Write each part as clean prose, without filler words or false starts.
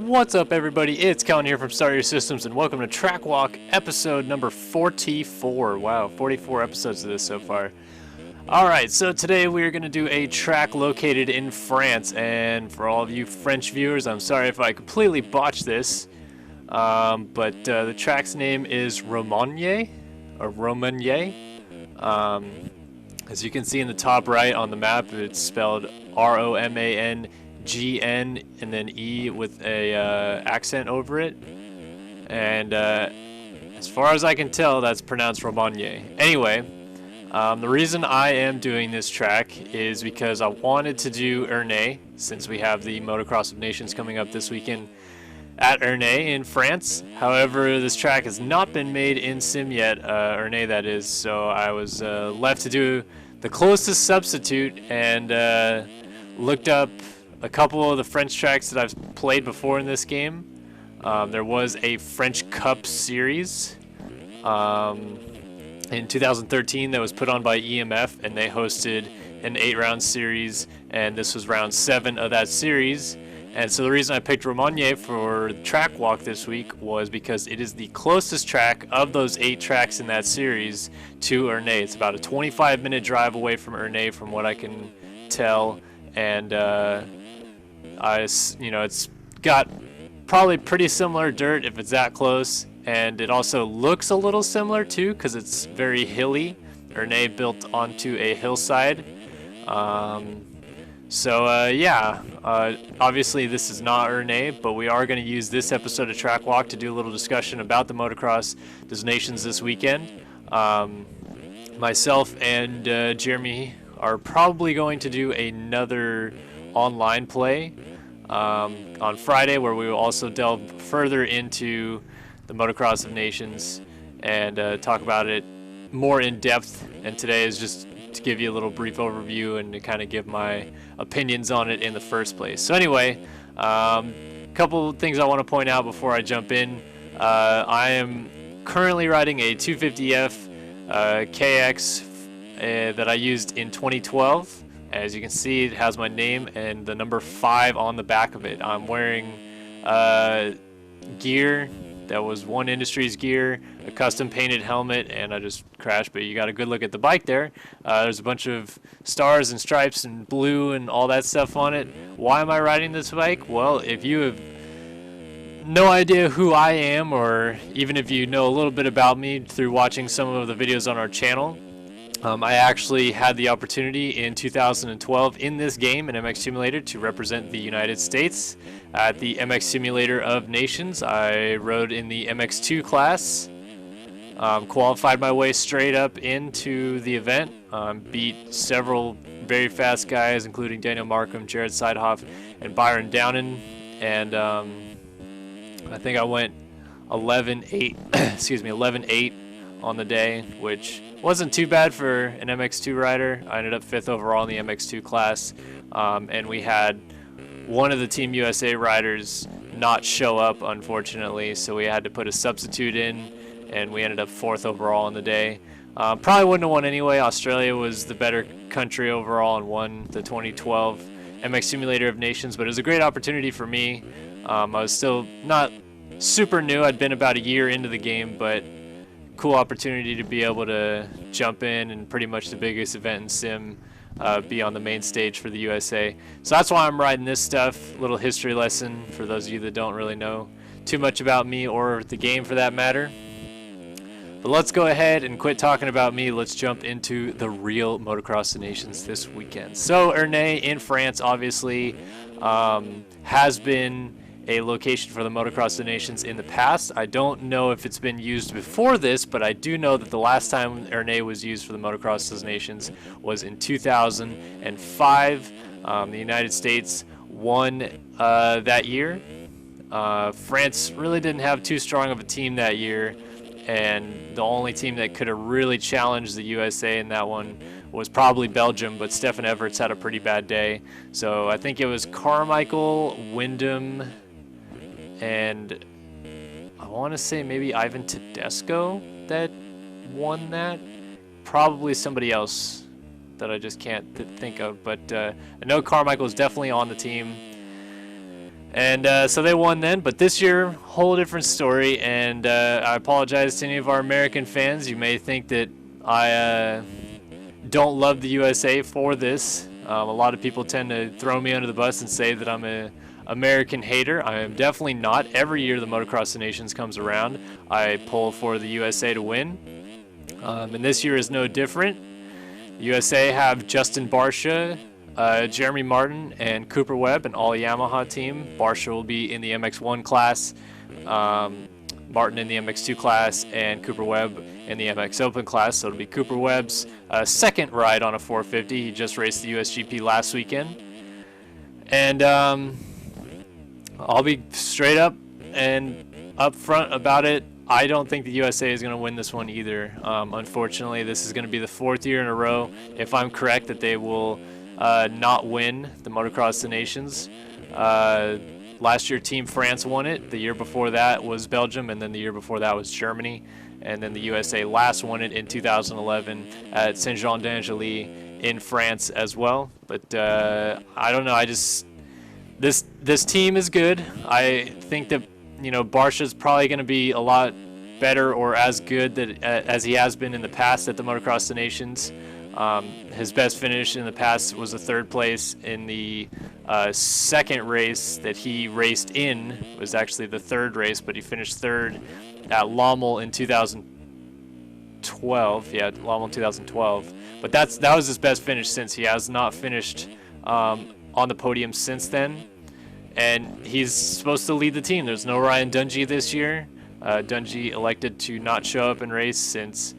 What's up, everybody? It's Kellen here from Start Your Systems, and welcome to Track Walk episode number 44. Wow, 44 episodes of this so far. Alright, so today we're going to do a track located in France, and for all of you French viewers, I'm sorry if I completely botched this, but the track's name is Romagne, or Romagne. As you can see in the top right on the map, it's spelled Romagne and then E with a accent over it, and as far as I can tell, that's pronounced Romagne. Anyway, the reason I am doing this track is because I wanted to do Ernee, since we have the Motocross of Nations coming up this weekend at Ernee in France. However, this track has not been made in sim yet, Ernee that is, so I was left to do the closest substitute and looked up a couple of the French tracks that I've played before in this game. There was a French Cup series in 2013 that was put on by EMF, and they hosted an 8-round series, and this was round 7 of that series. And so the reason I picked Romagne for track walk this week was because it is the closest track of those 8 tracks in that series to Ernee. It's about a 25-minute drive away from Ernee, from what I can tell, and it's got probably pretty similar dirt if it's that close, and it also looks a little similar too because it's very hilly. Ernee built onto a hillside. Obviously this is not Ernee, but we are going to use this episode of Track Walk to do a little discussion about the Motocross des Nations this weekend. Myself and Jeremy are probably going to do another online play on Friday, where we will also delve further into the Motocross of Nations and talk about it more in depth. And today is just to give you a little brief overview and to kind of give my opinions on it in the first place. So anyway, a couple of things I want to point out before I jump in. I am currently riding a 250F KX that I used in 2012. As you can see, it has my name and the number 5 on the back of it. I'm wearing gear that was One Industries gear, a custom painted helmet, and I just crashed, but you got a good look at the bike there. There's a bunch of stars and stripes and blue and all that stuff on it. Why am I riding this bike? Well, if you have no idea who I am, or even if you know a little bit about me through watching some of the videos on our channel, I actually had the opportunity in 2012 in this game, in MX Simulator, to represent the United States at the MX Simulator of Nations. I rode in the MX2 class, qualified my way straight up into the event, beat several very fast guys, including Daniel Markham, Jared Seidhoff, and Byron Downen, and I think I went 11-8, 11-8 on the day, which wasn't too bad for an MX2 rider. I ended up 5th overall in the MX2 class, and we had one of the Team USA riders not show up, unfortunately, so we had to put a substitute in, and we ended up 4th overall on the day. Probably wouldn't have won anyway. Australia was the better country overall and won the 2012 MX Simulator of Nations, but it was a great opportunity for me. I was still not super new. I'd been about a year into the game, but cool opportunity to be able to jump in and pretty much the biggest event in sim, be on the main stage for the USA. So that's why I'm riding this stuff. Little history lesson for those of you that don't really know too much about me or the game for that matter. But let's go ahead and quit talking about me. Let's jump into the real Motocross of Nations this weekend. So Ernee in France obviously has been a location for the Motocross of Nations in the past. I don't know if it's been used before this, but I do know that the last time Ernee was used for the Motocross of Nations was in 2005. The United States won that year. France really didn't have too strong of a team that year, and the only team that could have really challenged the USA in that one was probably Belgium, but Stefan Everts had a pretty bad day. So I think it was Carmichael, Wyndham, and I want to say maybe Ivan Tedesco that won that. Probably somebody else that I just can't think of, but I know Carmichael is definitely on the team. And so they won then, but this year, whole different story. And I apologize to any of our American fans. You may think that I don't love the USA for this. A lot of people tend to throw me under the bus and say that I'm a American hater. I am definitely not. Every year the Motocross of Nations comes around, I pull for the USA to win. And this year is no different. The USA have Justin Barcia, Jeremy Martin, and Cooper Webb, an all-Yamaha team. Barcia will be in the MX1 class, Martin in the MX2 class, and Cooper Webb in the MX Open class. So it'll be Cooper Webb's second ride on a 450. He just raced the USGP last weekend. And I'll be straight up and upfront about it. I don't think the USA is going to win this one either. Unfortunately, this is going to be the 4th year in a row, if I'm correct, that they will not win the Motocross of the Nations. Last year, Team France won it. The year before that was Belgium, and then the year before that was Germany. And then the USA last won it in 2011 at Saint-Jean-d'Angely in France as well. But I don't know. This team is good. I think that Barcia's probably going to be a lot better or as good as he has been in the past at the Motocross of the Nations. His best finish in the past was a 3rd place in the second race that he raced in. It was actually the 3rd race, but he finished 3rd at Lommel in 2012. Yeah, Lommel in 2012. But that was his best finish since. He has not finished on the podium since then. And he's supposed to lead the team. There's no Ryan Dungey this year. Dungey elected to not show up and race since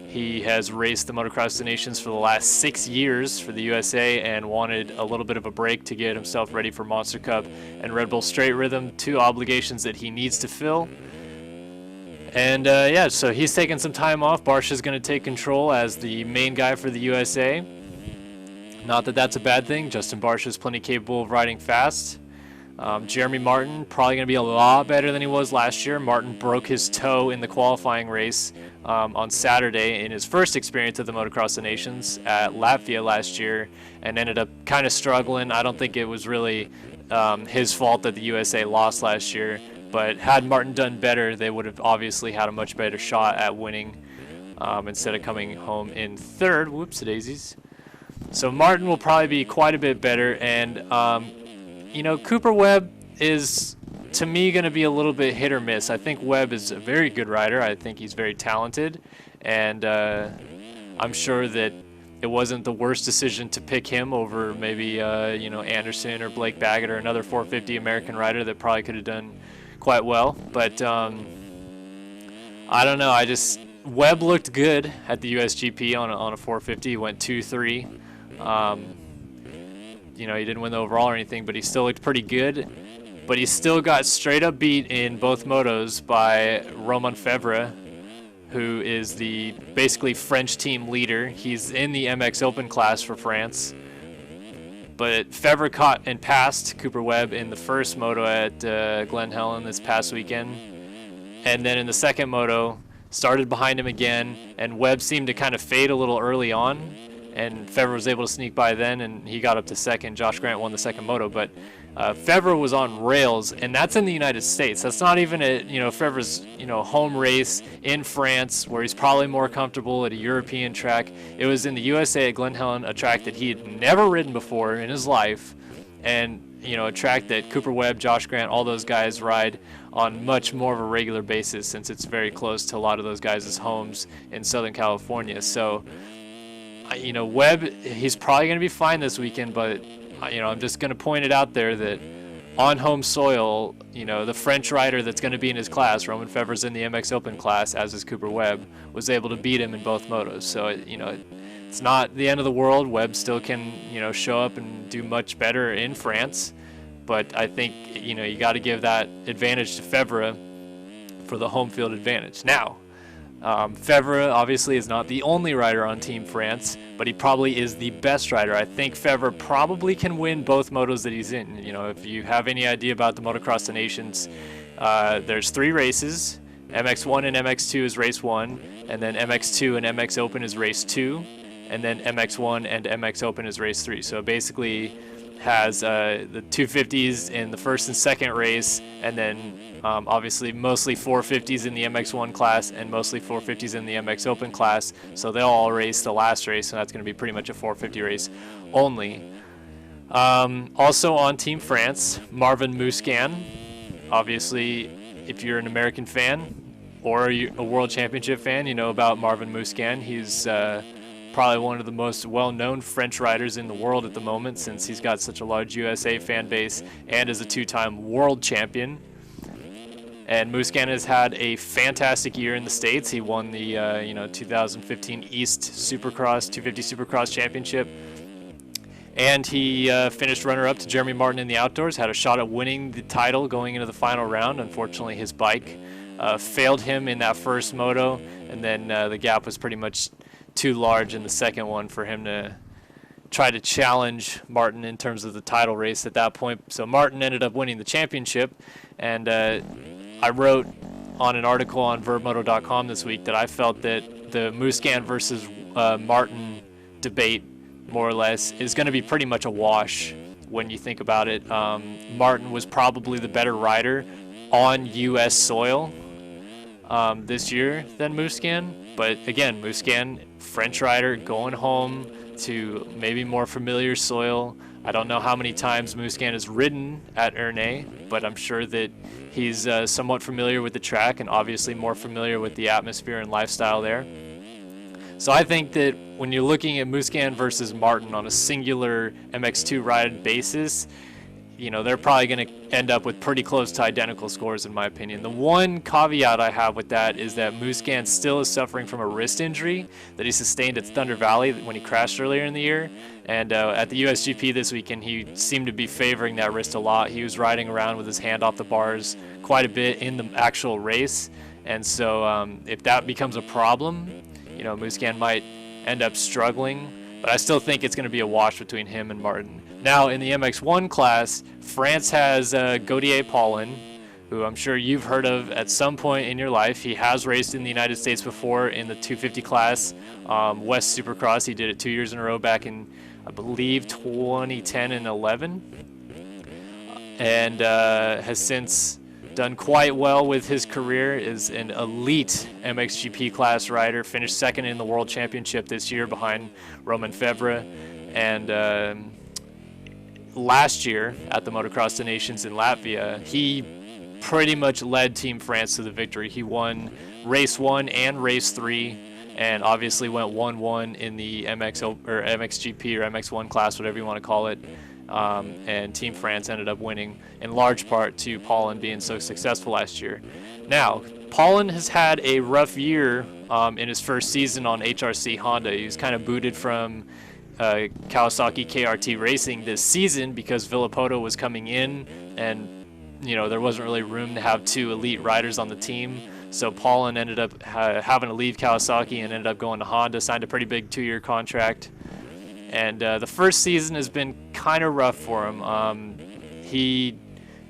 he has raced the Motocross of the Nations for the last 6 years for the USA and wanted a little bit of a break to get himself ready for Monster Cup and Red Bull Straight Rhythm, 2 obligations that he needs to fill. And yeah, so he's taking some time off. Barcia's going to take control as the main guy for the USA. Not that that's a bad thing. Justin Barcia is plenty capable of riding fast. Jeremy Martin probably going to be a lot better than he was last year. Martin broke his toe in the qualifying race on Saturday in his first experience at the Motocross of the Nations at Latvia last year and ended up kind of struggling. I don't think it was really his fault that the USA lost last year, but had Martin done better, they would have obviously had a much better shot at winning instead of coming home in 3rd. Whoops-a-daisies. So Martin will probably be quite a bit better, and Cooper Webb is, to me, going to be a little bit hit or miss. I think Webb is a very good rider. I think he's very talented, and I'm sure that it wasn't the worst decision to pick him over maybe Anderson or Blake Baggett or another 450 American rider that probably could have done quite well. But I don't know. Webb looked good at the USGP on a 450. He went 2-3. He didn't win the overall or anything, but he still looked pretty good. But he still got straight up beat in both motos by Romagne, who is the basically French team leader. He's in the MX Open class for France. But Febvre caught and passed Cooper Webb in the first moto at Glen Helen this past weekend. And then in the second moto, started behind him again, and Webb seemed to kind of fade a little early on. And Febvre was able to sneak by then, and he got up to second. Josh Grant won the second moto, but Febvre was on rails, and that's in the United States. That's not even at Febvre's home race in France, where he's probably more comfortable at a European track. It was in the USA at Glen Helen, a track that he had never ridden before in his life, and a track that Cooper Webb, Josh Grant, all those guys ride on much more of a regular basis, since it's very close to a lot of those guys' homes in Southern California. So Webb, he's probably going to be fine this weekend, but I'm just going to point it out there that on home soil, the French rider that's going to be in his class, Romagne Febvre's in the MX Open class, as is Cooper Webb, was able to beat him in both motos. So it's not the end of the world. Webb still can show up and do much better in France, but I think you got to give that advantage to Febvre for the home field advantage. Now, Febvre obviously is not the only rider on Team France, but he probably is the best rider. I think Febvre probably can win both motos that he's in. If you have any idea about the Motocross of the Nations, there's 3 races. MX1 and MX2 is race 1, and then MX2 and MX Open is race 2, and then MX1 and MX Open is race 3. So basically, has the 250s in the first and second race, and then obviously mostly 450s in the MX1 class and mostly 450s in the MX Open class. So they'll all race the last race, and that's going to be pretty much a 450 race only. Also on Team France, Marvin Musquin. Obviously, if you're an American fan or a World Championship fan, you know about Marvin Musquin. He's probably one of the most well-known French riders in the world at the moment, since he's got such a large USA fan base and is a two-time world champion. And Musquin has had a fantastic year in the States. He won the 2015 East Supercross 250 Supercross Championship, and he finished runner-up to Jeremy Martin in the outdoors. Had a shot at winning the title going into the final round. Unfortunately, his bike failed him in that first moto, and then the gap was pretty much too large in the second one for him to try to challenge Martin in terms of the title race at that point. So Martin ended up winning the championship, and I wrote on an article on verbmoto.com this week that I felt that the Musquin versus Martin debate, more or less, is going to be pretty much a wash when you think about it. Martin was probably the better rider on U.S. soil this year than Musquin, but again, Musquin, French rider, going home to maybe more familiar soil. I don't know how many times Musquin has ridden at Ernee, but I'm sure that he's somewhat familiar with the track and obviously more familiar with the atmosphere and lifestyle there. So I think that when you're looking at Musquin versus Martin on a singular MX2 ride basis, they're probably going to end up with pretty close to identical scores, in my opinion. The one caveat I have with that is that Musquin still is suffering from a wrist injury that he sustained at Thunder Valley when he crashed earlier in the year. And at the USGP this weekend, he seemed to be favoring that wrist a lot. He was riding around with his hand off the bars quite a bit in the actual race. And so if that becomes a problem, Musquin might end up struggling. But I still think it's going to be a wash between him and Martin. Now, in the MX1 class, France has Gautier Paulin, who I'm sure you've heard of at some point in your life. He has raced in the United States before in the 250 class, West Supercross. He did it 2 years in a row back in, I believe, 2010 and 11, and has since done quite well with his career. Is an elite MXGP class rider, finished second in the World Championship this year behind Romagne, and last year at the Motocross des Nations in Latvia, he pretty much led Team France to the victory. He won race 1 and race 3, and obviously went 1-1 in the MXGP or MX1 class, whatever you want to call it. And Team France ended up winning in large part to Paulin being so successful last year. Now, Paulin has had a rough year in his first season on HRC Honda. He was kind of booted from Kawasaki KRT Racing this season because Villopoto was coming in, and there wasn't really room to have two elite riders on the team. So Paulin ended up having to leave Kawasaki and ended up going to Honda, signed a pretty big 2-year contract. And the first season has been kind of rough for him. He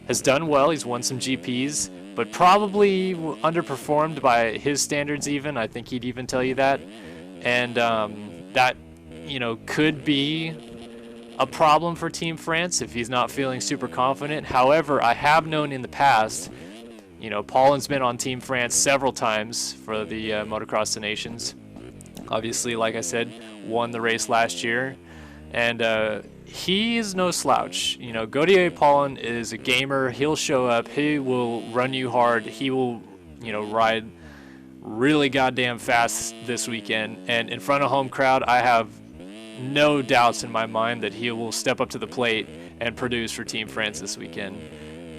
has done well. He's won some GPs, but probably underperformed by his standards even. I think he'd even tell you that. And that, could be a problem for Team France if he's not feeling super confident. However, I have known in the past, Paulin's been on Team France several times for the Motocross des Nations. Obviously, like I said, won the race last year, and he is no slouch. Gautier Paulin is a gamer. He'll show up. He will run you hard. He will, ride really goddamn fast this weekend. And in front of home crowd, I have no doubts in my mind that he will step up to the plate and produce for Team France this weekend.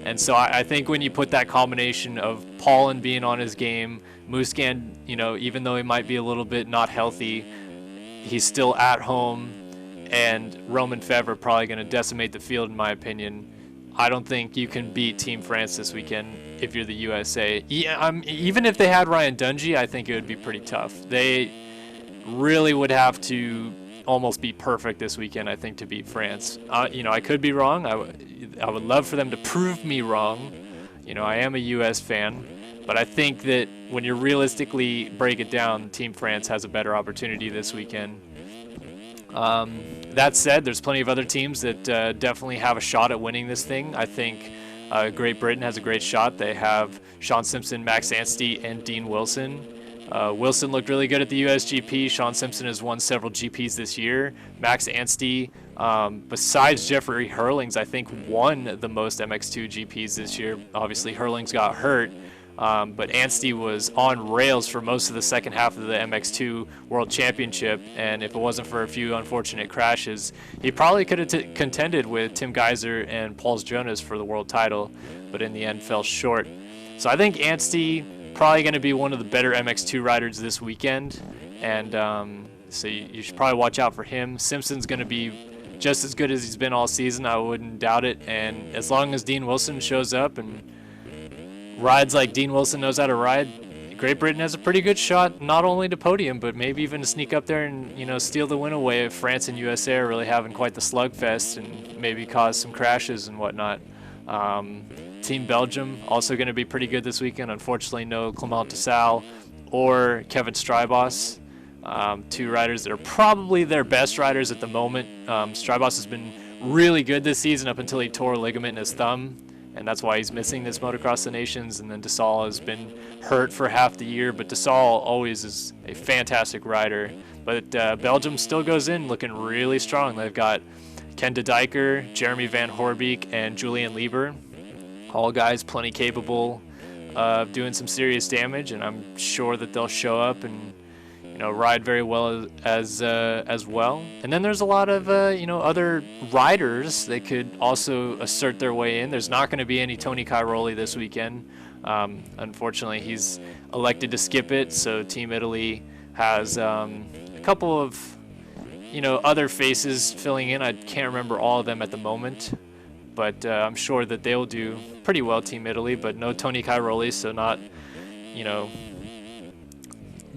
And so I think when you put that combination of Paulin being on his game, Musquin, even though he might be a little bit not healthy, he's still at home, and Romagne probably going to decimate the field, in my opinion. I don't think you can beat Team France this weekend if you're the USA. Even if they had Ryan Dungey, I think it would be pretty tough. They really would have to almost be perfect this weekend, I think, to beat France. I could be wrong. I would love for them to prove me wrong. I am a U.S. fan, but I think that when you realistically break it down, Team France has a better opportunity this weekend. That said, there's plenty of other teams that definitely have a shot at winning this thing. I think Great Britain has a great shot. They have Sean Simpson, Max Anstey, and Dean Wilson. Wilson looked really good at the USGP. Sean Simpson has won several GPs this year. Max Anstey, besides Jeffrey Hurlings, I think won the most MX2 GPs this year. Obviously, Hurlings got hurt, but Anstey was on rails for most of the second half of the MX2 World Championship, and if it wasn't for a few unfortunate crashes, he probably could have contended with Tim Geiser and Paul Jonas for the world title, but in the end fell short. So I think Anstey probably going to be one of the better MX2 riders this weekend, and so you should probably watch out for him. Simpson's going to be just as good as he's been all season. I wouldn't doubt it, and as long as Dean Wilson shows up and rides like Dean Wilson knows how to ride, Great Britain has a pretty good shot not only to podium, but maybe even to sneak up there and, you know, steal the win away if France and USA are really having quite the slugfest and maybe cause some crashes and whatnot. Team Belgium also going to be pretty good this weekend. Unfortunately, no Clement Dessau or Kevin Strybos, two riders that are probably their best riders at the moment. Strybos has been really good this season up until he tore a ligament in his thumb, and that's why he's missing this Motocross of the Nations. And then Dessau has been hurt for half the year, but Dessau always is a fantastic rider. But Belgium still goes in looking really strong. They've got Ken de Dijker, Jeremy Van Horbeek, and Julian Lieber. All guys plenty capable of doing some serious damage, and I'm sure that they'll show up and, you know, ride very well as well. And then there's a lot of you know, other riders that could also assert their way in. There's not going to be any Tony Cairoli this weekend. Unfortunately, he's elected to skip it, so Team Italy has a couple of, you know, other faces filling in. I can't remember all of them at the moment, but I'm sure that they'll do pretty well, Team Italy, but no Tony Cairoli, so not, you know,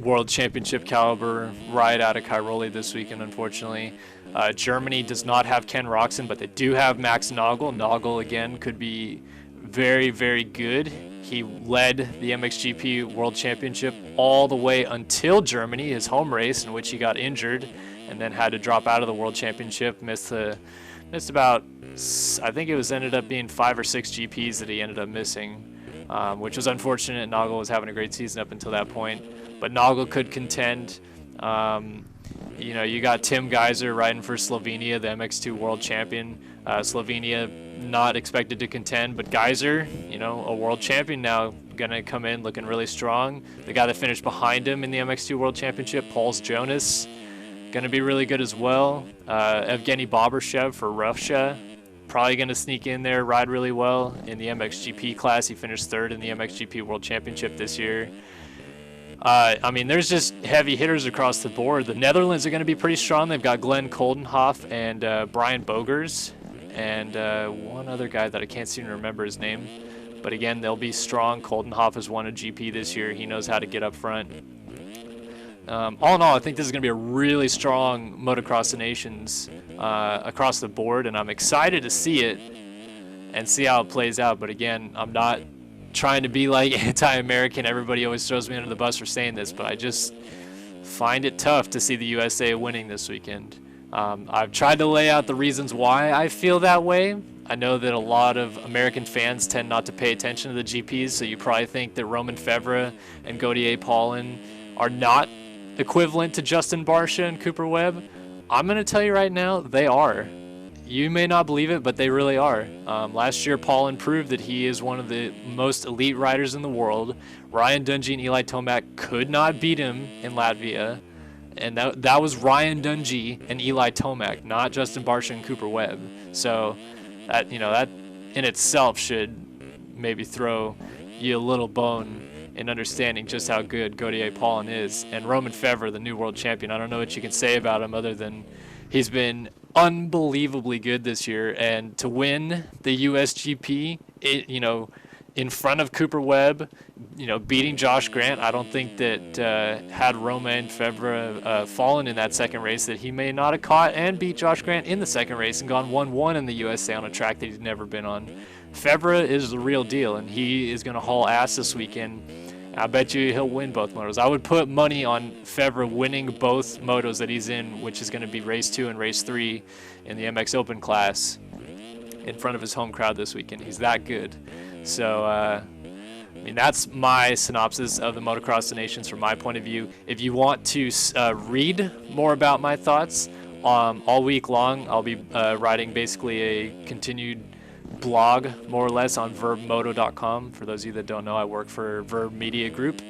World Championship caliber ride out of Cairoli this weekend, unfortunately. Germany does not have Ken Roczen, but they do have Max Nagel. Nagel, again, could be very, very good. He led the MXGP World Championship all the way until Germany, his home race, in which he got injured and then had to drop out of the World Championship, missed about, I think it was ended up being 5 or 6 GPs that he ended up missing, which was unfortunate. Nagel was having a great season up until that point, but Nagel could contend. You know, you got Tim Geiser riding for Slovenia, the MX2 World Champion. Slovenia not expected to contend, but Geiser, you know, a world champion now, gonna come in looking really strong. The guy that finished behind him in the MX2 World Championship, Paul Jonas, gonna be really good as well. Evgeny Bobryshev for Russia, probably gonna sneak in there, ride really well in the MXGP class. He finished 3rd in the MXGP World Championship this year. I mean, there's just heavy hitters across the board. The Netherlands are going to be pretty strong. They've got Glenn Koldenhoff and Brian Bogers, and one other guy that I can't seem to remember his name. But again, they'll be strong. Koldenhoff has won a GP this year. He knows how to get up front. All in all, I think this is going to be a really strong Motocross of Nations across the board, and I'm excited to see it and see how it plays out. But again, I'm not trying to be like anti-American. Everybody always throws me under the bus for saying this, but I just find it tough to see the USA winning this weekend. I've tried to lay out the reasons why I feel that way. I know that a lot of American fans tend not to pay attention to the GPs, so you probably think that Romain Febvre and Gautier Paulin are not equivalent to Justin Barcia and Cooper Webb. I'm going to tell you right now, they are. You may not believe it, but they really are. Last year, Paulin proved that he is one of the most elite riders in the world. Ryan Dungey and Eli Tomac could not beat him in Latvia, and that was Ryan Dungey and Eli Tomac, not Justin Barcia and Cooper Webb. So that, you know, that in itself should maybe throw you a little bone in understanding just how good Gautier Paulin is. And Romain Febvre, the new world champion, I don't know what you can say about him other than he's been unbelievably good this year, and to win the USGP, you know, in front of Cooper Webb, you know, beating Josh Grant, I don't think that had Romain Febvre fallen in that second race, that he may not have caught and beat Josh Grant in the second race and gone 1-1 in the USA on a track that he's never been on. Febvre is the real deal, and he is going to haul ass this weekend. I bet you he'll win both motos. I would put money on Febvre winning both motos that he's in, which is going to be race 2 and race 3 in the MX Open class, in front of his home crowd this weekend. He's that good. So, I mean, that's my synopsis of the Motocross of Nations from my point of view. If you want to read more about my thoughts, all week long, I'll be writing basically a continued blog, more or less, on verbmoto.com. For those of you that don't know, I work for Verb Media Group.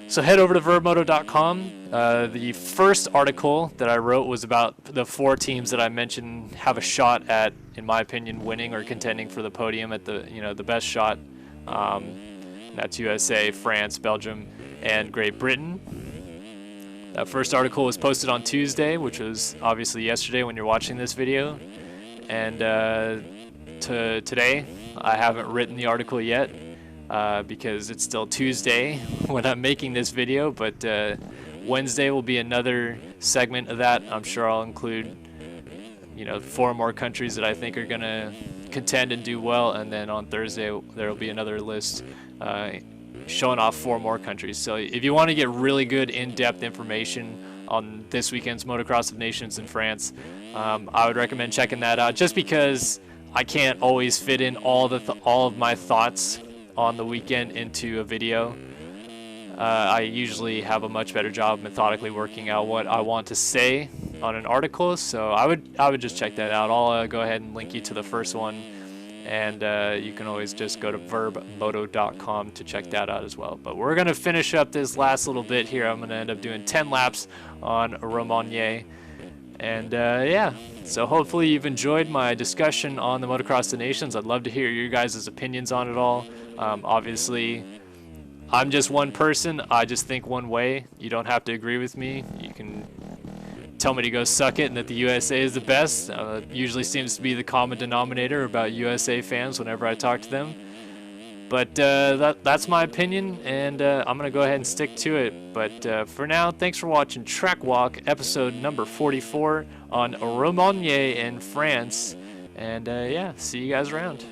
So head over to verbmoto.com. The first article that I wrote was about the 4 teams that I mentioned have a shot at, in my opinion, winning or contending for the podium at the the best shot. That's USA, France, Belgium, and Great Britain. That first article was posted on Tuesday, which was obviously yesterday when you're watching this video. And today, I haven't written the article yet because it's still Tuesday when I'm making this video. But Wednesday will be another segment of that. I'm sure I'll include 4 more countries that I think are going to contend and do well, and then on Thursday there will be another list showing off 4 more countries. So if you want to get really good in-depth information on this weekend's Motocross of Nations in France, I would recommend checking that out, just because I can't always fit in all of my thoughts on the weekend into a video. I usually have a much better job methodically working out what I want to say on an article, so I would just check that out. I'll go ahead and link you to the first one, and you can always just go to verbmoto.com to check that out as well. But we're gonna finish up this last little bit here. I'm gonna end up doing 10 laps on Romagne, and yeah. So hopefully you've enjoyed my discussion on the Motocross of Nations. I'd love to hear your guys' opinions on it all. Obviously, I'm just one person. I just think one way. You don't have to agree with me. You can tell me to go suck it and that the USA is the best. Usually seems to be the common denominator about USA fans whenever I talk to them. But that's my opinion, and I'm going to go ahead and stick to it. But for now, thanks for watching Track Walk, episode number 44 on Romagne in France. And yeah, see you guys around.